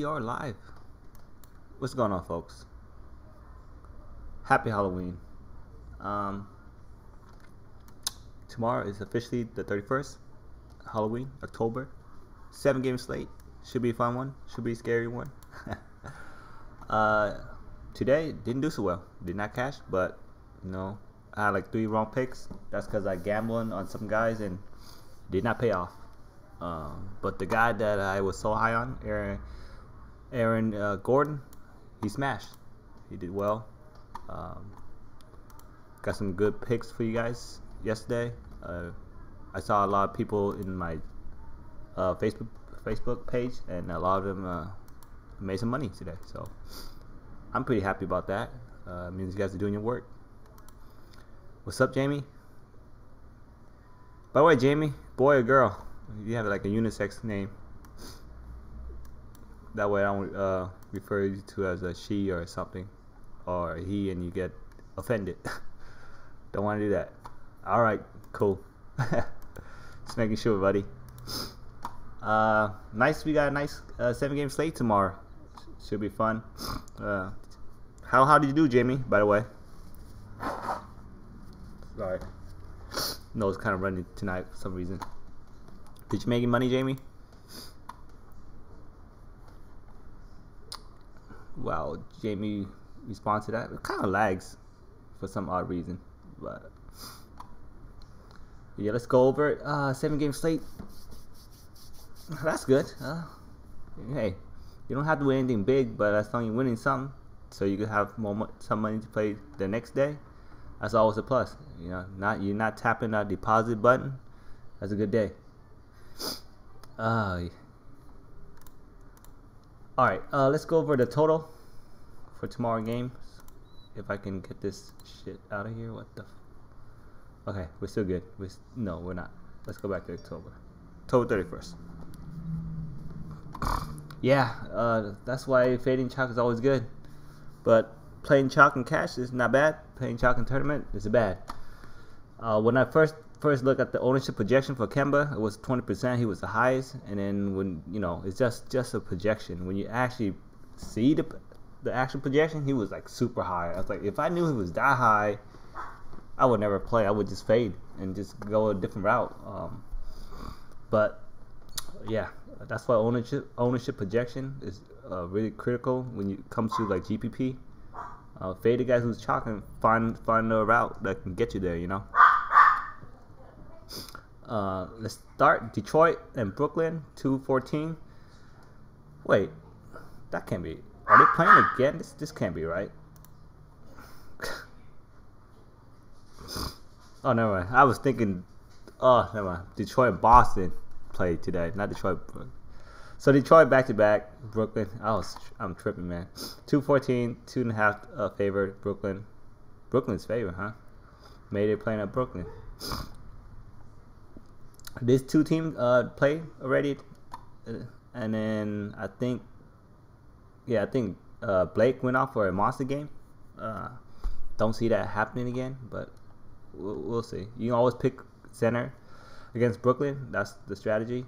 are live. What's going on, folks? Happy Halloween. Tomorrow is officially the 31st, Halloween, October. 7-game slate. Should be a fun one. Should be a scary one. Today didn't do so well. Did not cash, but I had like 3 wrong picks. That's because I gambled on some guys and did not pay off. But the guy that I was so high on, Aaron Gordon, he smashed. He did well. Got some good picks for you guys yesterday. I saw a lot of people in my Facebook page, and a lot of them made some money today. So I'm pretty happy about that. Means you guys are doing your work. What's up, Jamie? By the way, Jamie, boy or girl? You have like a unisex name. That way I don't refer you to as a she or something, or a he, and you get offended. Don't want to do that. All right, cool. Just making sure, buddy. Nice. We got a nice 7-game slate tomorrow. Should be fun. How did you do, Jamie? By the way. Sorry. Nose kind of running tonight for some reason. Did you make any money, Jamie? Wow, Jamie responds to that. It kind of lags for some odd reason, but yeah, let's go over it. 7-game slate. That's good. Hey, you don't have to win anything big, but as long as you're winning something, so you can have some money to play the next day. That's always a plus. You're not tapping that deposit button. That's a good day. All right, let's go over the total for tomorrow's games. If I can get this shit out of here. What the? Okay, we're still good. No, we're not. Let's go back to October 31st. Yeah, that's why fading chalk is always good. But playing chalk and cash is not bad. Playing chalk and tournament is bad. When I first look at the ownership projection for Kemba, it was 20%. He was the highest, and then when it's just a projection. When you actually see the actual projection, he was like super high. I was like, if I knew he was that high, I would never play. I would just fade and just go a different route. But yeah, that's why ownership projection is really critical when it comes to like GPP. Fade the guys who's chalk and find a route that can get you there. Let's start Detroit and Brooklyn 2-14. Wait, that can't be. Are they playing again? This can't be right. Oh, never mind. I was thinking. Oh, never mind. Detroit and Boston played today, not Detroit. So Detroit back to back. Brooklyn. I'm tripping, man. 2-14, 2.5 favored Brooklyn. Brooklyn's favorite, huh? Maybe they're playing at Brooklyn. These two teams play already, and then I think Blake went off for a monster game. Don't see that happening again, but we'll see. You can always pick center against Brooklyn. That's the strategy.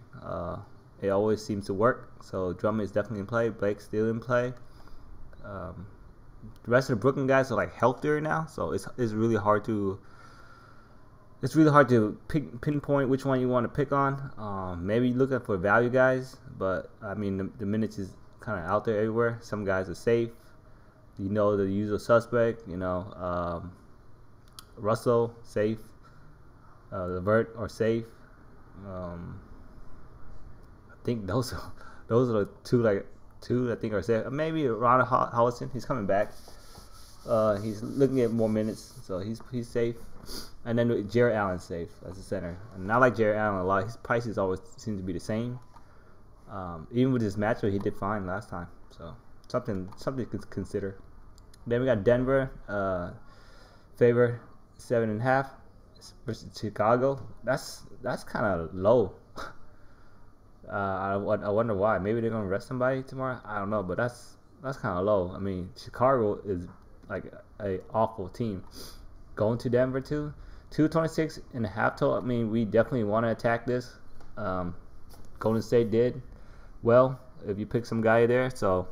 It always seems to work. So Drummond is definitely in play. Blake's still in play. The rest of the Brooklyn guys are like healthier now, so it's really hard to. It's really hard to pinpoint which one you want to pick on. Maybe looking for value guys, but I mean the minutes is kind of out there everywhere. Some guys are safe. The usual suspect. Russell safe. Levert are safe. I think those are the two I think are safe. Maybe Ron Hollison. He's coming back. He's looking at more minutes, so he's safe. And then Jared Allen's safe as a center. And I like Jared Allen a lot. His prices always seem to be the same. Even with his matchup, he did fine last time. So something to consider. Then we got Denver, favor 7.5 versus Chicago. That's kind of low. I wonder why. Maybe they're gonna rest somebody tomorrow. I don't know, but that's kind of low. I mean, Chicago is like a awful team. Going to Denver too. 226.5 total. I mean, we definitely want to attack this. Golden State did well if you pick some guy there. So,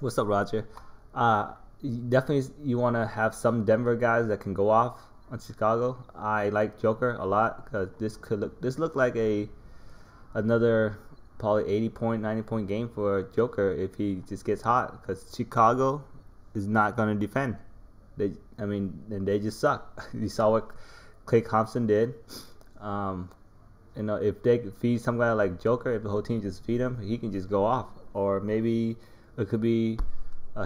what's up, Roger? Definitely, you want to have some Denver guys that can go off on Chicago. I like Joker a lot because this look like another probably 80-point, 90-point game for Joker if he just gets hot, because Chicago is not going to defend. They just suck. You saw what Klay Thompson did. If they feed some guy like Joker, if the whole team just feed him, he can just go off. Or maybe it could be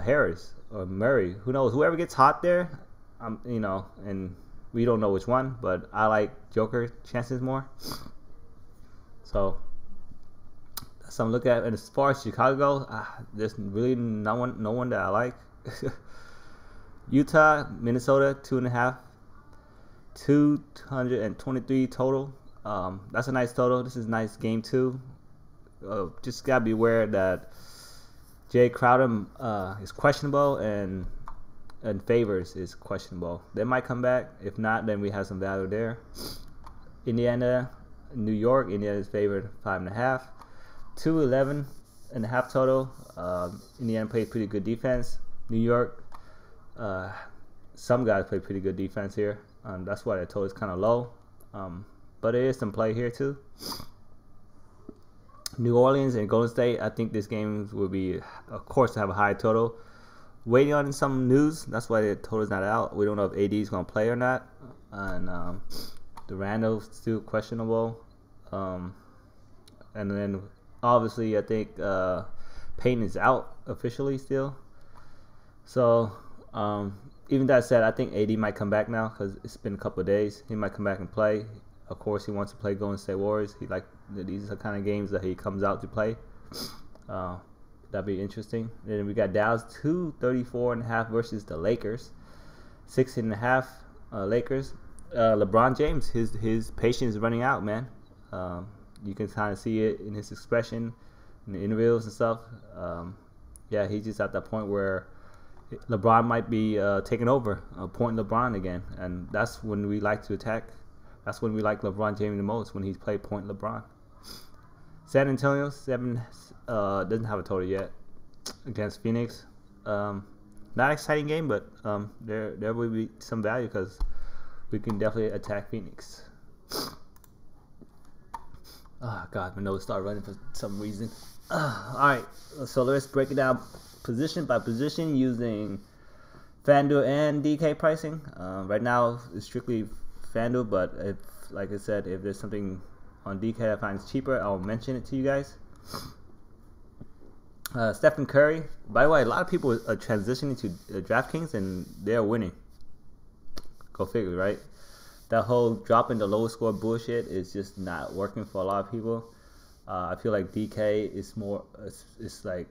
Harris or Murray. Who knows? Whoever gets hot there, and we don't know which one, but I like Joker chances more. So that's something to look at. And as far as Chicago, there's really no one that I like. Utah, Minnesota, 2.5, 223 total. That's a nice total. This is a nice game too. Just gotta be aware that Jay Crowder is questionable and Favors is questionable. They might come back. If not, then we have some value there. Indiana, New York. Indiana is favored 5.5, 211.5 total. Indiana played pretty good defense. New York, some guys play pretty good defense here. That's why the total is kind of low. But there is some play here too. New Orleans and Golden State. I think this game will be, of course, to have a high total. Waiting on some news. That's why the total is not out. We don't know if AD is going to play or not. And Durant's still questionable. And then, obviously, I think Payton is out officially still. So, even that said, I think AD might come back now because it's been a couple of days. He might come back and play. Of course, he wants to play Golden State Warriors. These are the kind of games that he comes out to play. That'd be interesting. Then we got Dallas 234.5 versus the Lakers, 6.5 Lakers. LeBron James, his patience is running out, man. You can kind of see it in his expression, in the interviews and stuff. He's just at that point where LeBron might be taking over, point LeBron again, and that's when we like to attack. That's when we like LeBron James the most, when he's played point LeBron. San Antonio 7 doesn't have a total yet against Phoenix. Not an exciting game, but there will be some value because we can definitely attack Phoenix. Oh God, my nose started running for some reason. All right, so let's break it down position by position using FanDuel and DK pricing. Right now it's strictly FanDuel, but like I said, if there's something on DK I find cheaper, I'll mention it to you guys. Stephen Curry. By the way, a lot of people are transitioning to DraftKings and they're winning. Go figure, right? That whole dropping the lowest score bullshit is just not working for a lot of people. I feel like DK is more. It's like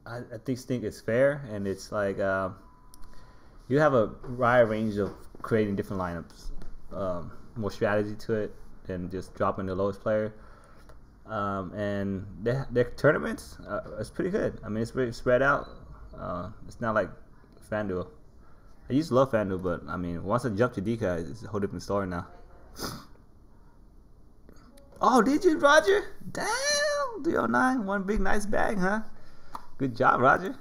I think it's fair, and it's like you have a wide range of creating different lineups, more strategy to it than just dropping the lowest player. And their tournaments, it's pretty good. I mean, it's pretty spread out. It's not like FanDuel. I used to love FanDuel, but I mean, once I jump to DK, it's a whole different story now. Oh, did you, Roger? Damn, 309, one big nice bag, huh? Good job, Roger.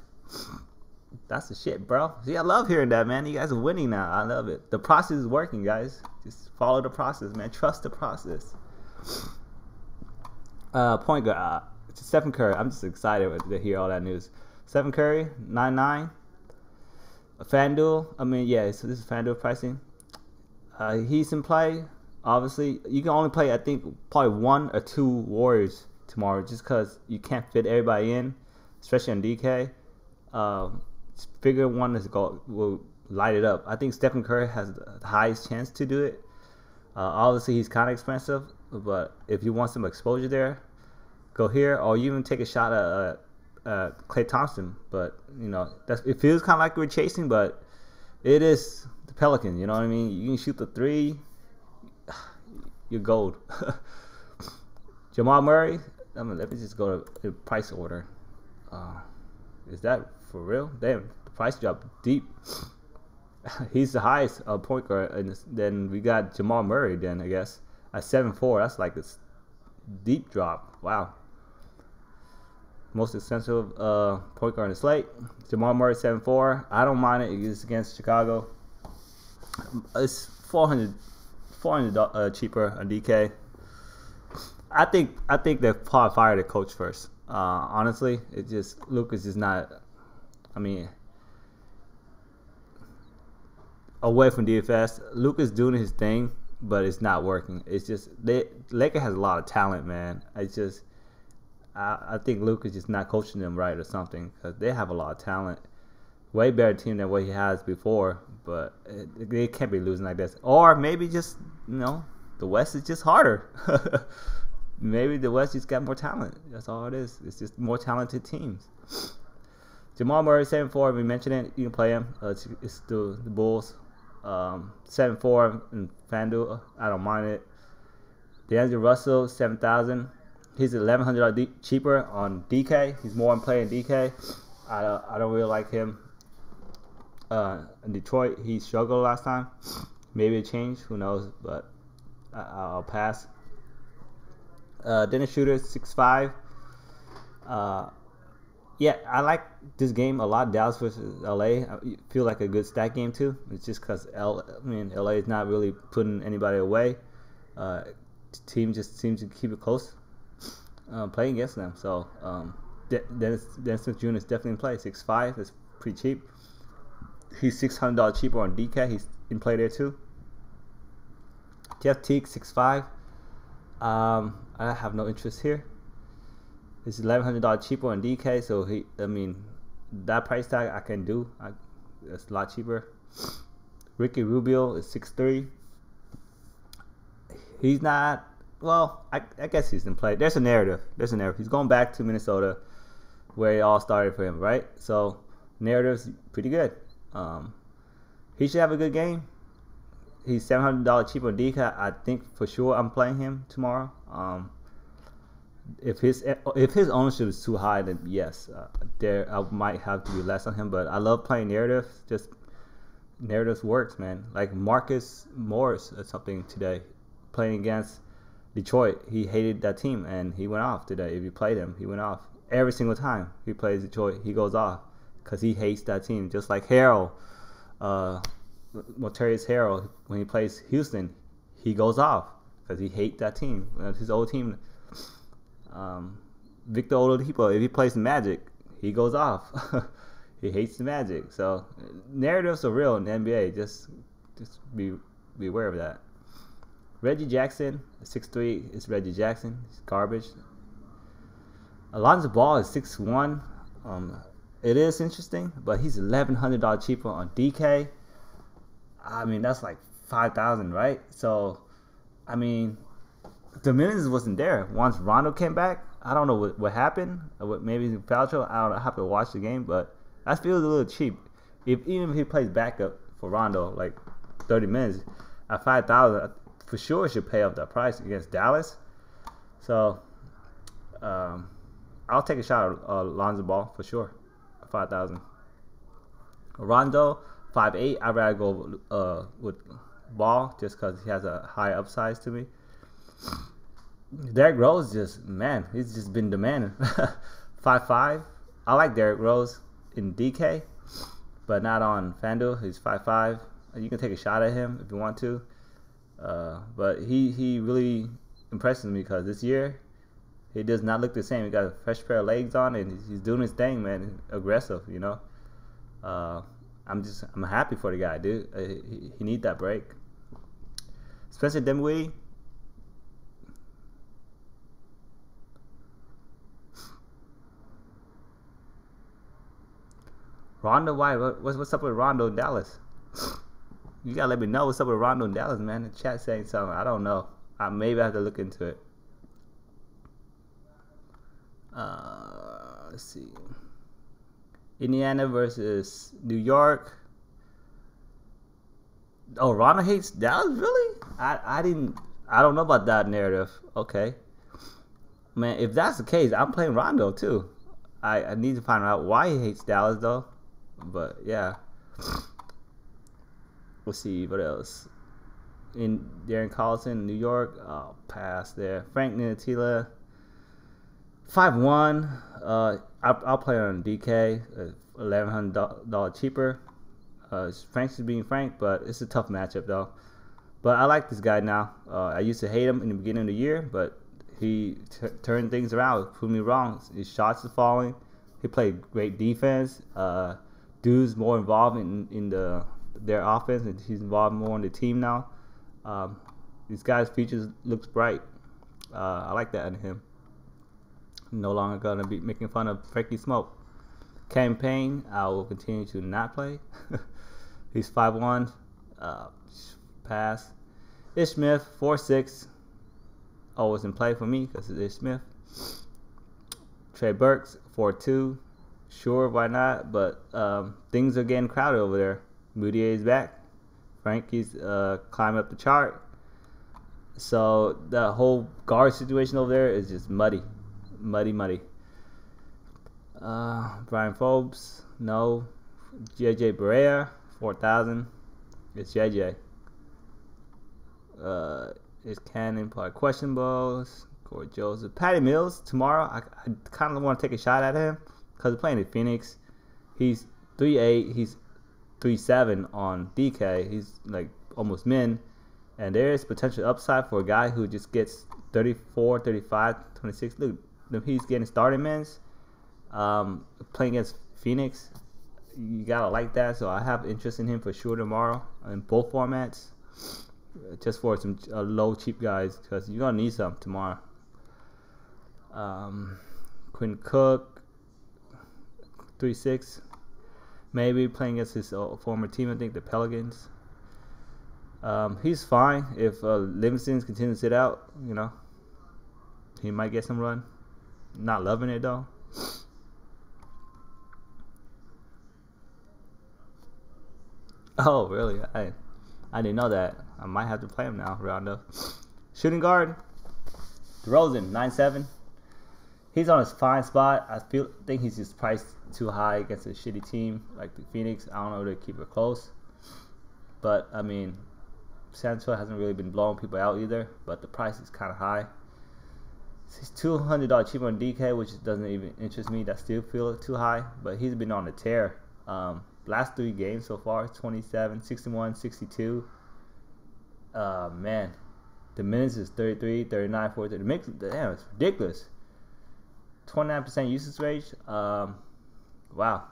That's the shit, bro. See, I love hearing that, man. You guys are winning now. I love it. The process is working, guys. Just follow the process, man. Trust the process. Point guard, Stephen Curry. I'm just excited to hear all that news. Stephen Curry, 9.9. FanDuel. I mean, yeah. So this is FanDuel pricing. He's in play. Obviously, you can only play, I think, probably 1 or 2 Warriors tomorrow, just because you can't fit everybody in, especially on DK. Figure one will light it up. I think Stephen Curry has the highest chance to do it. Obviously, he's kind of expensive, but if you want some exposure there, go here, or you even take a shot at Klay Thompson. But it feels kind of like we're chasing, but it is the Pelicans. You know what I mean? You can shoot the 3, you're gold. Jamal Murray. Let me just go to the price order. Is that for real? Damn, the price dropped deep. He's the highest point guard, and then we got Jamal Murray. Then I guess at 7.4, that's like a deep drop. Wow. Most expensive point guard on the slate. Jamal Murray 7-4. I don't mind it. It's against Chicago. It's 400 cheaper on DK. I think they probably fire the coach first. Honestly, it just Lucas is not. I mean, away from DFS, Lucas doing his thing, but it's not working. It's just Lakers has a lot of talent, man. It's just I think Luke is just not coaching them right or something because they have a lot of talent. Way better team than what he has before, but they can't be losing like this. Or maybe just, the West is just harder. Maybe the West just got more talent. That's all it is. It's just more talented teams. Jamal Murray, 7-4. We mentioned it. You can play him. It's the Bulls. 7-4 in FanDuel. I don't mind it. D'Angelo Russell, 7,000. He's $1,100 cheaper on DK. He's more in play in DK. I don't really like him. In Detroit, he struggled last time. Maybe it changed. Who knows? But I'll pass. Dennis Schroeder, 6'5". Yeah, I like this game a lot. Dallas versus LA. I feel like a good stat game too. It's just because LA is not really putting anybody away. Team just seems to keep it close. Playing against them. So Dennis Smith Jr. is definitely in play. 6'5". It's pretty cheap. He's $600 cheaper on DK. He's in play there too. Jeff Teague, 6'5". I have no interest here. It's $1,100 cheaper on DK. So that price tag I can do. It's a lot cheaper. Ricky Rubio is 6'3". He's not. Well, I guess he's in play. There's a narrative. He's going back to Minnesota, where it all started for him, right? So narrative's pretty good. He should have a good game. He's $700 cheaper on DK. I think for sure I'm playing him tomorrow. If his ownership is too high, then yes, I might have to be less on him. But I love playing narrative. Just narratives works, man. Like Marcus Morris or something today, playing against Detroit. He hated that team and he went off today. If you played him, he went off every single time he plays Detroit. He goes off because he hates that team. Just like Harrell, Montrezl Harrell, when he plays Houston, he goes off because he hates that team, his old team. Victor Oladipo, if he plays the Magic, he goes off. He hates the Magic. So narratives are real in the NBA. Just be aware of that. Reggie Jackson, 6'3", is Reggie Jackson. He's garbage. Alonzo Ball is 6'1". It is interesting, but he's $1,100 cheaper on DK. That's like 5,000, right? So, the minutes wasn't there. Once Rondo came back, I don't know what happened. Maybe foul trouble. I don't know. I have to watch the game, but that feels a little cheap. Even if he plays backup for Rondo, like 30 minutes, at 5,000, for sure should pay off that price against Dallas. So, I'll take a shot at Lonzo Ball for sure. 5,000. Rondo, 5'8". I'd rather go with Ball just because he has a high upside to me. Derrick Rose he's just been demanding. 5'5". I like Derrick Rose in DK, but not on FanDuel. He's 5'5". You can take a shot at him if you want to. But he really impresses me because this year he does not look the same. He got a fresh pair of legs on and he's doing his thing, man. Aggressive, I'm happy for the guy, dude. He need that break. Spencer Dinwiddie. Rondo, why? What's up with Rondo in Dallas? You gotta let me know what's up with Rondo in Dallas, man. The chat saying something. I don't know. Maybe I have to look into it. Let's see. Indiana versus New York. Oh, Rondo hates Dallas? Really? I don't know about that narrative. Okay. Man, if that's the case, I'm playing Rondo too. I need to find out why he hates Dallas though. But yeah. We'll see what else. In Darren Collison, New York. Oh, pass there. Frank Ntilikina, 5-1. I'll play on DK. $1,100 cheaper. Frank's just being Frank, but it's a tough matchup though. But I like this guy now. I used to hate him in the beginning of the year, but he turned things around, proved me wrong. His shots are falling. He played great defense. Dude's more involved in their offense, and he's involved more in the team now. This guy's futures looks bright. I like that in him. No longer gonna be making fun of Frankie Smoke. Campaign, I will continue to not play. He's 5-1. Pass. Ish Smith, 4-6. Always in play for me because it's Ish Smith. Trey Burks, 4-2. Sure, why not? But things are getting crowded over there. Moutier is back. Frankie's climbing up the chart. So the whole guard situation over there is just muddy. Muddy. Brian Phobes, no. JJ Barea, 4,000. It's JJ. Is Cannon probably questionable? Corey Joseph, Patty Mills tomorrow. I kind of want to take a shot at him because he's playing in Phoenix. He's 3'8". He's 3'7" on DK. He's like almost min, and there is potential upside for a guy who just gets 34, 35, 26. Look, he's getting starting minutes. Playing against Phoenix, you gotta like that. So I have interest in him for sure tomorrow in both formats. Just for some low cheap guys because you're gonna need some tomorrow. Quinn Cook, 3-6, maybe playing against his former team. I think the Pelicans. He's fine if Livingston's continues to sit out. You know, he might get some run. Not loving it though. Oh really? I didn't know that. I might have to play him now, Rondo. Shooting guard, DeRozan, 9-7. He's on his fine spot. Think he's just priced too high against a shitty team like the Phoenix. I don't know if they keep it close. But, I mean, San Antonio hasn't really been blowing people out either. But the price is kind of high. He's $200 cheaper on DK, which doesn't even interest me. That still feel too high. But he's been on a tear. Last 3 games so far, 27, 61, 62. Man, the minutes is 33, 39, 40. Damn, it's ridiculous. 29% usage rate. Wow.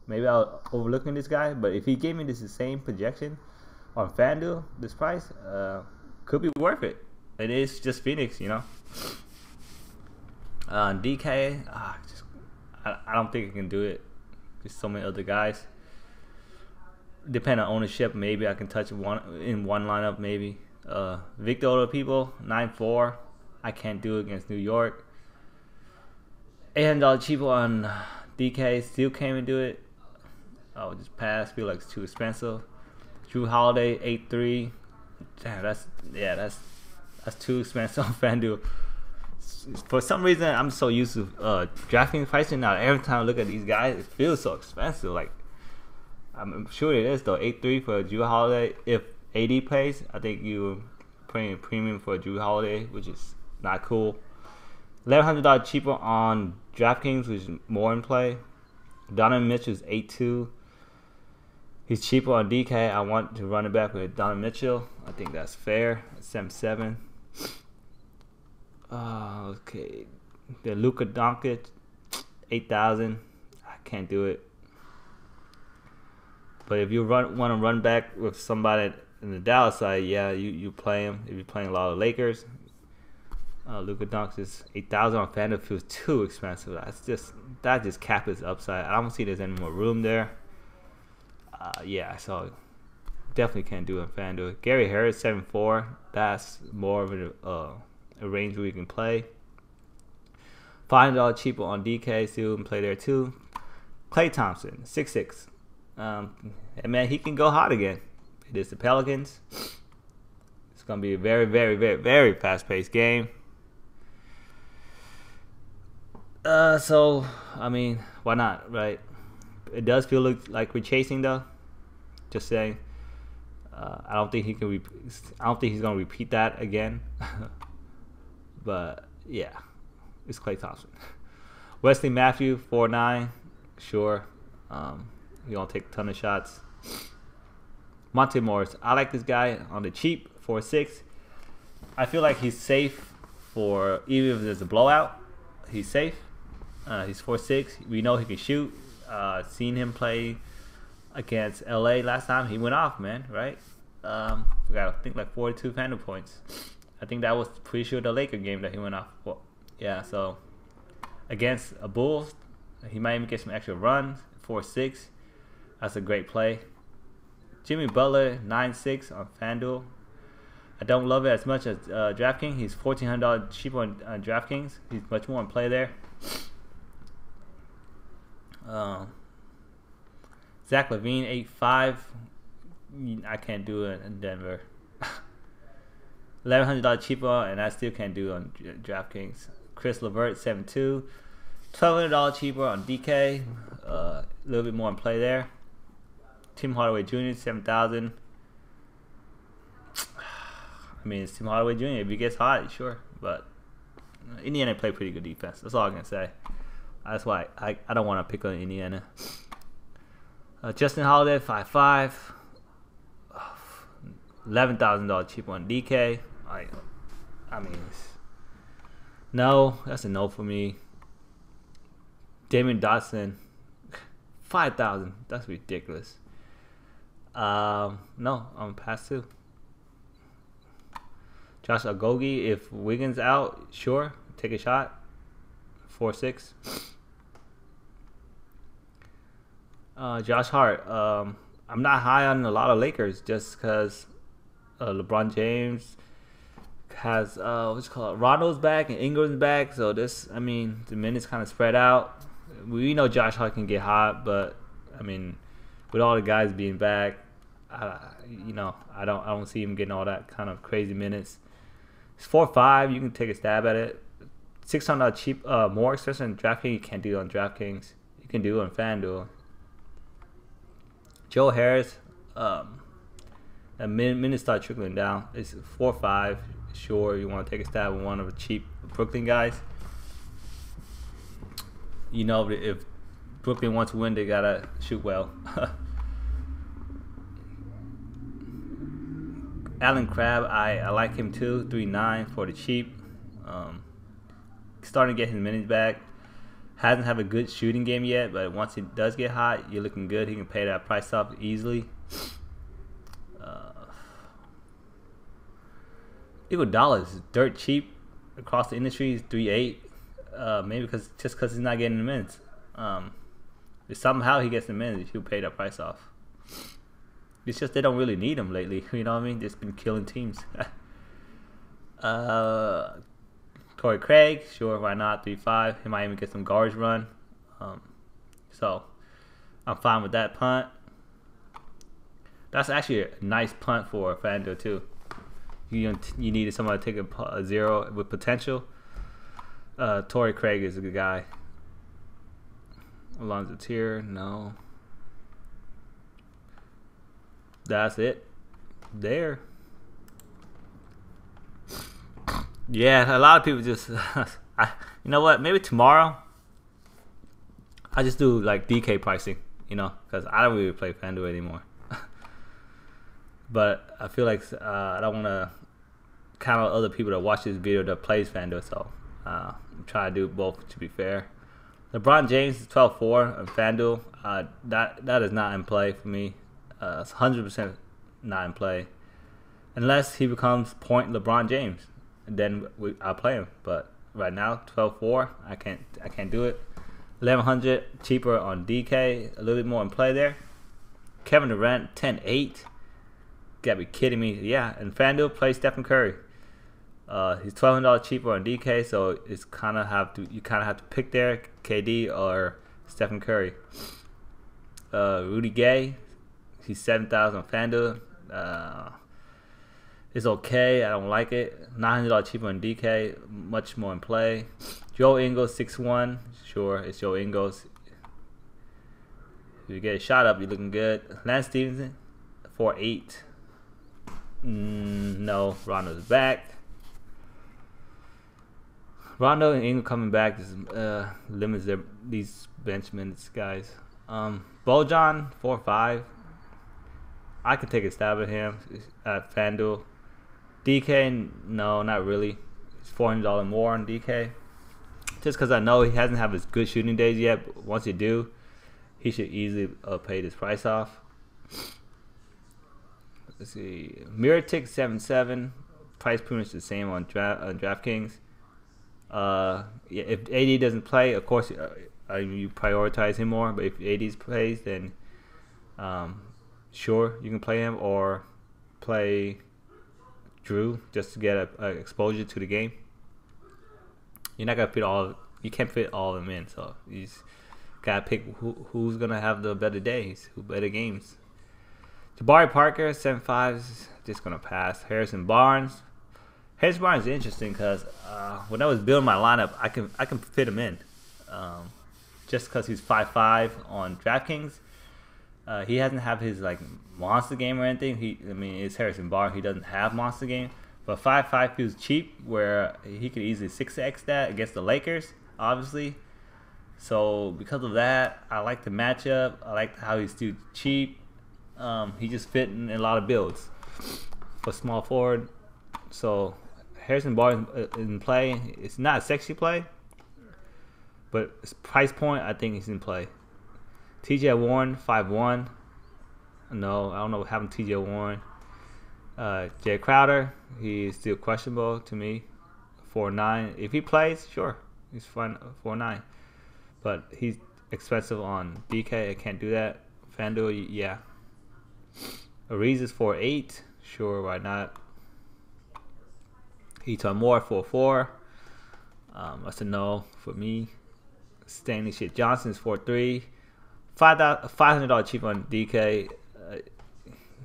Maybe I was overlooking this guy, but if he gave me the same projection on FanDuel, this price, could be worth it. It is just Phoenix, you know. DK, I don't think I can do it. There's so many other guys. Depending on ownership, maybe I can touch one lineup, maybe. Victor Oladipo, 9-4. I can't do it against New York. $800 cheaper on DK. Still can't even do it. I would just pass. Feel like it's too expensive. Drew Holiday, 8-3. Damn, that's too expensive on FanDuel. For some reason, I'm so used to drafting pricing now. Every time I look at these guys, it feels so expensive. Like, I'm sure it is though. 8-3 for Drew Holiday. If AD plays, I think you're paying a premium for Drew Holiday, which is not cool. $1,100 cheaper on DraftKings, which is more in play. Donovan Mitchell is 8-2. He's cheaper on DK. I want to run it back with Donovan Mitchell. I think that's fair. 7-7. Okay. The Luka Doncic, 8,000. I can't do it. But if you want to run back with somebody in the Dallas side, yeah, you play him. If you're playing a lot of Lakers, Luka Doncic is 8,000 on FanDuel feels too expensive. That just cap his upside. I don't see there's any more room there. Yeah, so definitely can't do it on FanDuel. Gary Harris, 7-4. That's more of a range where you can play. $500 cheaper on DK, still can play there too. Klay Thompson, 6-6. And man, he can go hot again. It is the Pelicans. It's gonna be a very, very, very, very fast-paced game. So I mean, why not, right? It does feel like we're chasing though. Just saying. I don't think he can. I don't think he's gonna repeat that again. But yeah, it's Klay Thompson. Wesley Matthew 4.9, sure. He gonna take a ton of shots. Monte Morris, I like this guy on the cheap 4.6. I feel like he's safe for even if there's a blowout. He's safe. He's 4.6. We know he can shoot. Seen him play against LA last time. He went off, man. Right? We got I think like 42 FanDuel points. I think that was pretty sure the Laker game that he went off. Well, yeah. So against a Bulls, he might even get some extra runs. 4.6. That's a great play. Jimmy Butler 9.6 on FanDuel. I don't love it as much as DraftKings. He's $1,400 cheaper on DraftKings. He's much more in play there. Zach LaVine 8.5. I can't do it in Denver. $1,100 cheaper, and I still can't do it on DraftKings. Chris LeVert 7.2. $1,200 cheaper on DK. A little bit more in play there. Tim Hardaway Jr. 7,000. I mean, it's Tim Hardaway Jr. If he gets hot, sure. But Indiana play pretty good defense. That's all I can say. That's why I don't want to pick on Indiana. Justin Holiday 5.5. $11,000 cheaper on DK. I mean, no, that's a no for me. Damon Dotson 5,000. That's ridiculous. No, I'm past 2. Josh Okogie, if Wiggins out, sure, take a shot. 4.6. Josh Hart. I'm not high on a lot of Lakers just because LeBron James has what's it called? Rondo's back and Ingram's back, so this, I mean, the minutes kind of spread out. We know Josh Hart can get hot, but I mean, with all the guys being back, I don't see him getting all that kind of crazy minutes. It's 4.5. You can take a stab at it. $600 cheap, more expensive on DraftKings. You can't do it on DraftKings. You can do it on FanDuel. Joe Harris, the minutes start trickling down. It's 4.5. Sure, you want to take a stab at one of the cheap Brooklyn guys. You know, if Brooklyn wants to win, they gotta shoot well. Alan Crabb, I like him too. 3.9 for the cheap. Starting to get his minutes back. Hasn't had a good shooting game yet, but once he does get hot, you're looking good. He can pay that price off easily. Iguodala is dirt cheap across the industry. He's 3.8. Maybe because he's not getting the minutes. If somehow he gets the minutes, he'll pay that price off. It's just they don't really need him lately. You know what I mean? Just been killing teams. Torrey Craig, sure, why not? 3.5. He might even get some garbage run. So I'm fine with that punt. That's actually a nice punt for FanDuel too. You needed somebody to take a 0 with potential. Torrey Craig is a good guy. Alonzo Tier, no. That's it. There. Yeah, a lot of people just. You know what? Maybe tomorrow. I just do like DK pricing, because I don't really play FanDuel anymore. But I feel like I don't want to count out other people that watch this video that plays FanDuel, so I'm trying to do both to be fair. LeBron James is 12.4 on FanDuel. That is not in play for me. It's 100% not in play, unless he becomes point LeBron James, and then I'll play him. But right now, 12.4, I can't do it. 1,100 cheaper on DK, a little bit more in play there. Kevin Durant 10.8. Gotta be kidding me. Yeah, and FanDuel plays Stephen Curry. He's $1,200 cheaper on DK, so you kind of have to pick there, KD or Stephen Curry. Rudy Gay, he's 7,000 on FanDuel. It's okay. I don't like it. $900 cheaper on DK, much more in play. Joe Ingles 6.1. Sure, it's Joe Ingles. If you get a shot up, you're looking good. Lance Stevenson 4.8. No, Rondo's back. Rondo and Ingram coming back just limits these bench minutes, guys. Bojan 4-5. I could take a stab at him at FanDuel. DK, no, not really. It's $400 more on DK. Just because I know he hasn't had his good shooting days yet. But once you do, he should easily pay this price off. Let's see. Mirotic 7-7. Price pretty much the same on DraftKings. Yeah, if AD doesn't play, of course you prioritize him more. But if AD plays, then sure you can play him or play Drew just to get a exposure to the game. You're not gonna fit all. You can't fit all of them in, so you just gotta pick who's gonna have the better days, better games. Jabari Parker 7-5 is just gonna pass. Harrison Barnes is interesting because when I was building my lineup, I can fit him in. Just because he's 5'5" on DraftKings, he hasn't have his like monster game or anything. It's Harrison Barnes. He doesn't have monster game, but 5'5" feels cheap, where he could easily 6x that against the Lakers, obviously. So because of that, I like the matchup. I like how he's still cheap. He just fit in a lot of builds for small forward. So Harrison Barnes in play. It's not a sexy play, but it's price point, I think he's in play. TJ Warren 5-1. No, I don't know what happened to TJ Warren. Jay Crowder, he's still questionable to me. 4-9. If he plays, sure, he's fine. 4-9, but he's expensive on DK. I can't do that. FanDuel, yeah. Ariz is 4-8. Sure, why not? Eton Moore 4-4. That's a no for me. Stanley Shit Johnson is 4-3. $500 cheap on DK.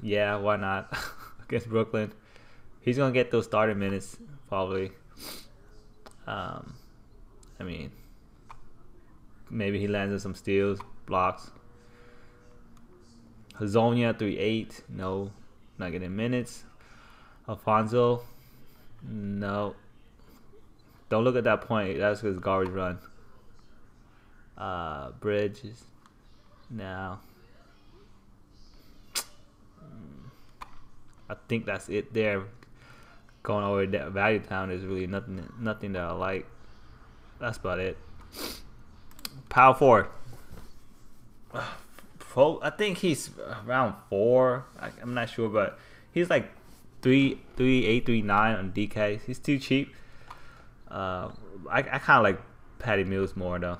Yeah, why not? Against Brooklyn, he's gonna get those starter minutes probably. Maybe he lands on some steals, blocks. Hazonia 3-8. No, not getting minutes. Alfonso, no. Don't look at that point. That's his garbage run. Bridges, no. I think that's it there. Going over that Value Town, there's really nothing that I like. That's about it. Power forward. I think he's around 4. I'm not sure, but he's like 3.8, 3.9 on DK. He's too cheap. I kind of like Patty Mills more though.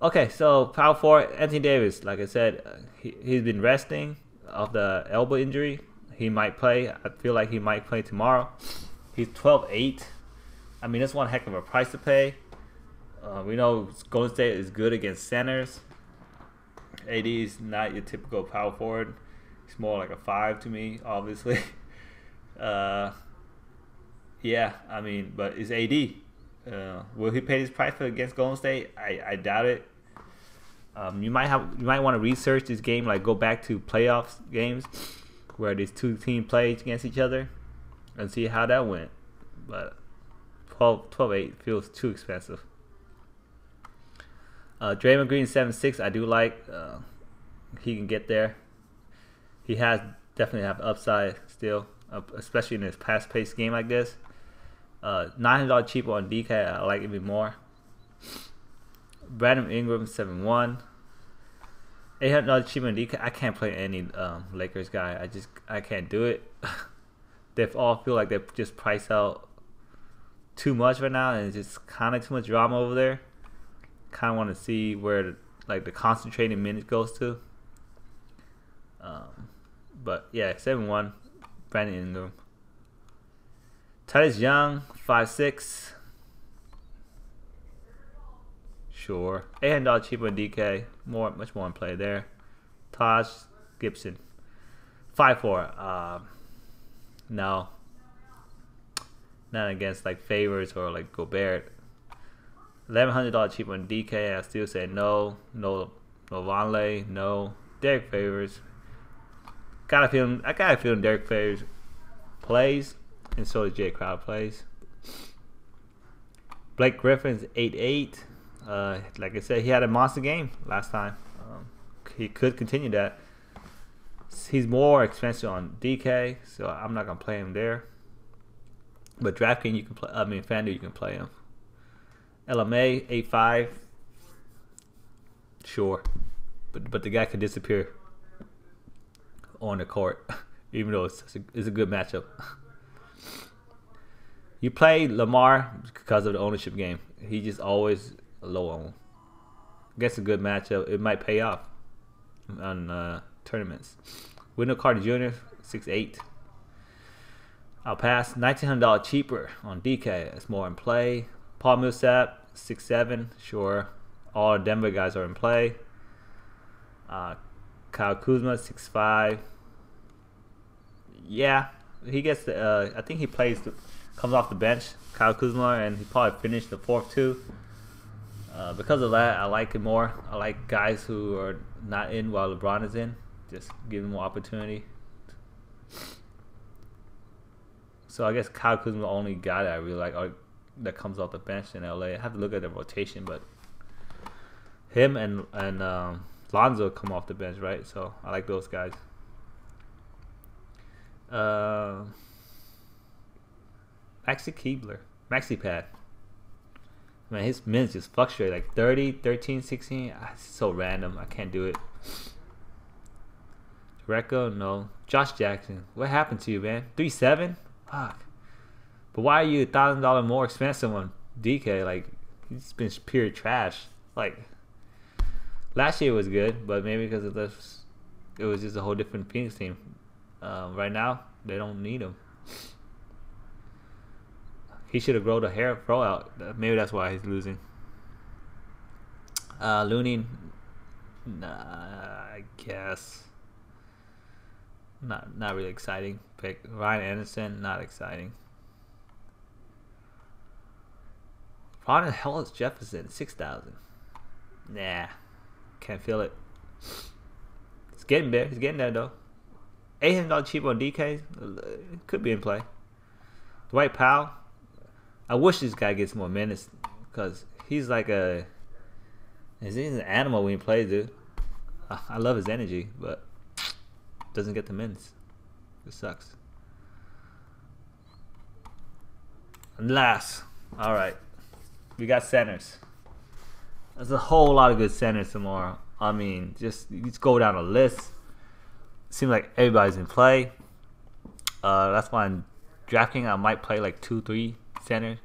Okay, so power forward, Anthony Davis. Like I said, he's been resting off the elbow injury. He might play. I feel like he might play tomorrow. He's 12.8. That's one heck of a price to pay. We know Golden State is good against centers. AD is not your typical power forward. He's more like a 5 to me, obviously. Yeah, but it's AD. Will he pay this price for against Golden State? I doubt it. You might want to research this game, like go back to playoffs games where these two teams played against each other and see how that went. But 12.8 feels too expensive. Draymond Green 7-6. I do like. He can get there. He definitely have upside still, especially in this fast-paced game like this. $900 cheaper on DK. I like even more. Brandon Ingram 7-1. $800 cheaper on DK. I can't play any Lakers guy. I can't do it. They all feel like they're just priced out too much right now, and it's just kind of too much drama over there. Kind of want to see where the concentrated minute goes to. But yeah, 7-1. Brandon Ingram. Titus Young 5-6. Sure. $800 cheaper on DK. Much more in play there. Taj Gibson 5-4. No. Not against like Favors or like Gobert. $1,100 cheaper on DK. I still say no. No Vonleh. No. Derek Favors. I got a feeling Derek Favors plays, and so does Jay Crowder plays. Blake Griffin's 8-8. Like I said, he had a monster game last time. He could continue that. He's more expensive on DK, so I'm not gonna play him there. But DraftKings you can play. I mean FanDuel you can play him. LMA 8-5. Sure, but the guy could disappear on the court, even though it's a good matchup. You play Lamar because of the ownership game. He just always low on. Gets a good matchup. It might pay off on tournaments. Wendell Carter Jr. 6'8". I'll pass. $1,900 cheaper on DK. It's more in play. Paul Millsap 6'7". Sure. All the Denver guys are in play. Kyle Kuzma 6'5". Yeah, he gets the. I think he comes off the bench. Kyle Kuzma, and he probably finished the fourth too. Because of that, I like it more. I like guys who are not in while LeBron is in. Just give them more opportunity. So I guess Kyle Kuzma the only guy that I really like that comes off the bench in LA. I have to look at the rotation, but him and Lonzo come off the bench, right? So I like those guys. Maxi Pad. Man, his minutes just fluctuate like 30, 13, 16. It's so random. I can't do it. Recco, no. Josh Jackson. What happened to you, man? 3-7? Fuck. But why are you $1,000 more expensive on DK? Like, he's been pure trash. Like, last year was good, but maybe because of this, it was just a whole different Phoenix team. Right now, they don't need him. He should have grown the hair throw out. Maybe that's why he's losing. Looney, nah, I guess. Not really exciting pick. Ryan Anderson, not exciting. Ron and Hollis Jefferson, 6,000. Nah, can't feel it. It's getting there. He's getting there though. $800 cheap on DK. Could be in play. Dwight Powell. I wish this guy gets more minutes because he's like he's an animal when he plays, dude. I love his energy, but doesn't get the minutes. It sucks. And last, all right, we got centers. There's a whole lot of good centers tomorrow. I mean, just go down a list. Seems like everybody's in play. That's why in DraftKings I might play like 2-3 center.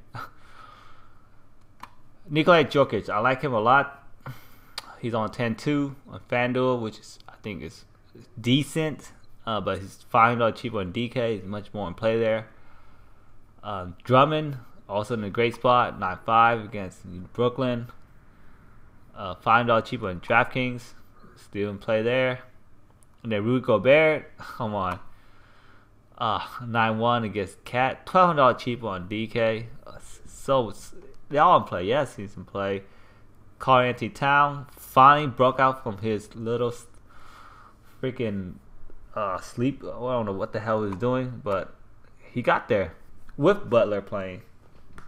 Nikola Jokic, I like him a lot. He's on 10-2 on FanDuel, which is I think is decent, but he's $500 cheaper on DK. He's much more in play there. Drummond also in a great spot, 9-5 against Brooklyn. $500 cheaper on DraftKings, still in play there. And then Rudy Gobert, come on. 9-1 against Cat. $1,200 cheaper on DK. So they all in play. Yes, he's in play. Karl-Anthony Towns finally broke out from his little freaking sleep. I don't know what the hell he's doing, but he got there with Butler playing.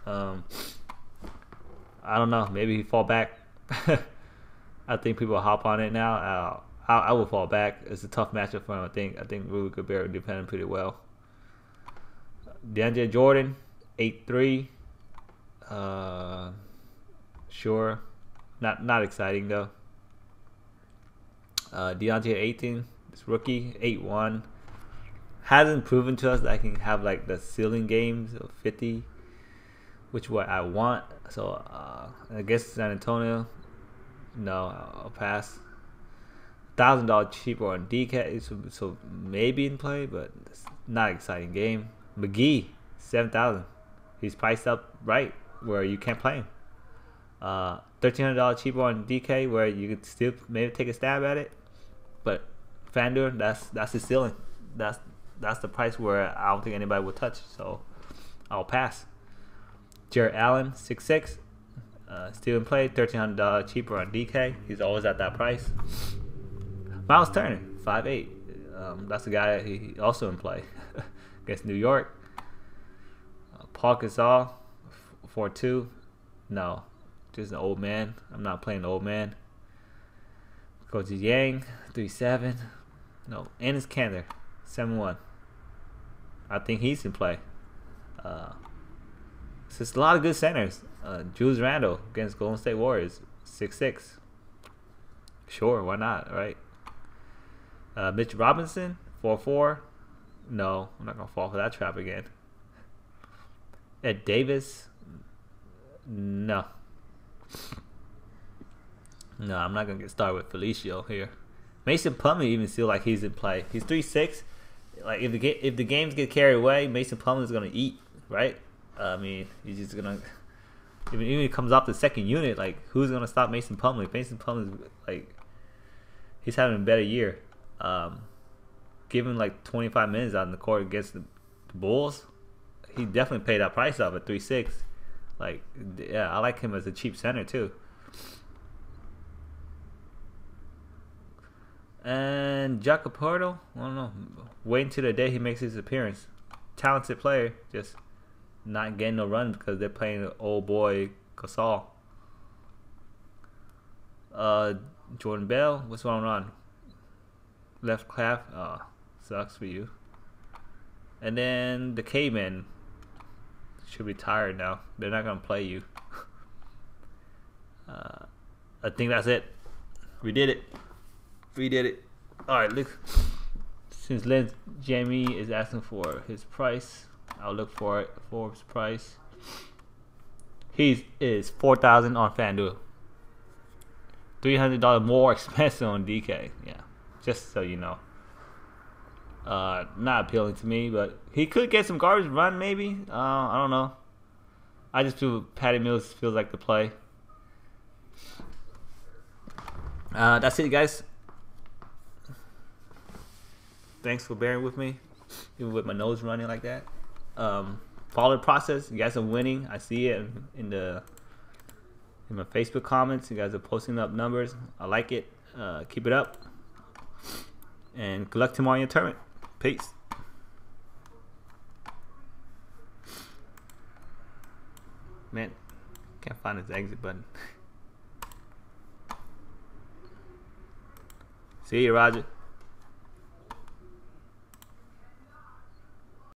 I don't know. Maybe he fall back. I think people hop on it now. I will fall back. It's a tough matchup for him. I think Rudy Gobert will defend him pretty well. DeAndre Jordan, 8-3. Sure. Not exciting though. DeAndre 18, this rookie, 8-1. Hasn't proven to us that I can have like the ceiling games of 50, which is what I want. So I guess San Antonio. No, I'll pass. $1,000 cheaper on DK, so maybe in play, but it's not an exciting game. McGee, 7,000. He's priced up right where you can't play him. $1,300 cheaper on DK, where you could still maybe take a stab at it, but FanDuel, that's his ceiling. That's the price where I don't think anybody will touch. So I'll pass. Jared Allen, 6'6". Still in play, $1,300 cheaper on DK. He's always at that price. Miles Turner, 5'8". That's the guy he also in play against New York. Paul Gasol, 4'2". No, just an old man. I'm not playing the old man. Coach Yang, 3-7. No, Ennis Cantor, 7-1. I think he's in play. It's just a lot of good centers. Julius Randle against Golden State Warriors, 6-6. Sure, why not, right? Mitch Robinson, 4-4. No, I'm not going to fall for that trap again. Ed Davis, no. No, I'm not going to get started with Felicio here. Mason Plumlee even feels like he's in play. He's 3-6. Like if the games get carried away, Mason Plumlee is going to eat, right? I mean, he's just going to... Even if he comes off the second unit, like, who's going to stop Mason Plumlee? Mason Plumlee's, like, he's having a better year. Give him, like, 25 minutes out in the court against the Bulls. He definitely paid that price off at 3-6. Like, yeah, I like him as a cheap center, too. And Jacoporto, I don't know. Wait until the day he makes his appearance. Talented player, just not getting no run because they're playing the old boy Gasol. Jordan Bell, what's going on? Left calf, sucks for you. And then the Cavemen should be tired now. They're not gonna play you. I think that's it. We did it. Alright, look. Since Len Jamie is asking for his price, I'll look for it. Forbes price. He is $4,000 on FanDuel. $300 more expensive on DK. Yeah, just so you know. Not appealing to me, but he could get some garbage run maybe. I don't know. I just feel Patty Mills feels like the play. That's it, guys. Thanks for bearing with me, even with my nose running like that. Follow the process. You guys are winning. I see it in my Facebook comments. You guys are posting up numbers. I like it. Keep it up. And good luck tomorrow in your tournament. Peace. Man, can't find his exit button. See you, Roger.